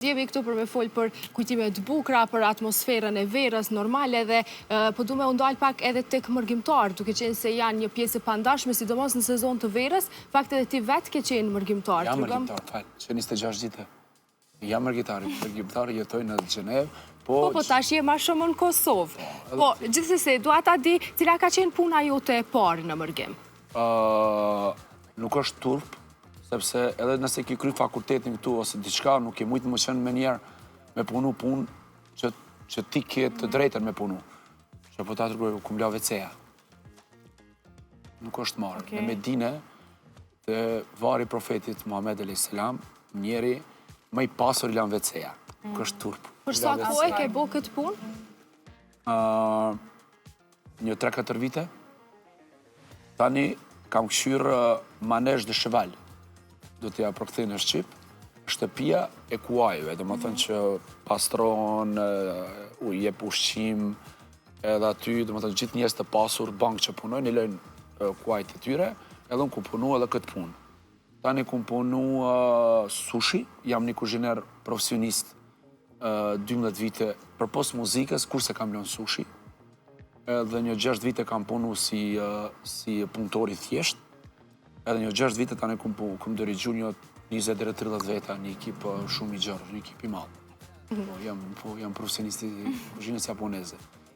Jemi këtu për me folë për kujtime të bukura, për atmosferën e verës normale dhe po du me undal pak edhe tek mërgjimtar, duke qenë se janë një pjesë pandashme, sidomos në sezon të verës, fakt edhe ti vetë ke qenë mërgjimtar. Jam mërgjimtar, falë, që 26 dite. Jam mërgjimtar, jetoj në Gjenevë, Po, tash je ma shumë në Kosovë. Po, gjithsesi, dua ta di, cila ka qenë puna jote e parë në mërgjim? Nuk është turp, sepse edhe nëse ki kry fakultetin këtu ose diçka, nuk ke mujtë më qenë me njerë me punu punë që ti ke të drejten me punu. Që po ta të rrugë, ku mla WC-ja. Nuk është marrë. Në Medine, të vari profetit Muhammed a.s. njeri më i pasur i lan WC-ja. Nuk është turp. Për sa kohë ke bo këtë punë? Një 3-4 vite. Tani kam këshyrë Manezh de Cheval. Do t'ja përkthej në Shqip. Shtëpia e kuajve, dhe më thënë që pastron, u jep ushqim, edhe aty, dhe më thënë gjithë njerëz të pasur, bankë që punojnë, i lojnë kuajt e tyre, edhe unë ku punu edhe këtë punë. Tani ku punu sushi, jam një kuzhiner profesionist 12 vite për post muzikës, kurse kam lënë sushi, edhe një 6 vite kam punu si punëtori thjesht, edhe një 6 vite tani kum dirigju një 20-30 veta, një ekip shumë i gjerë, një ekip i madh. Jam profesionist i kuzhinës japoneze.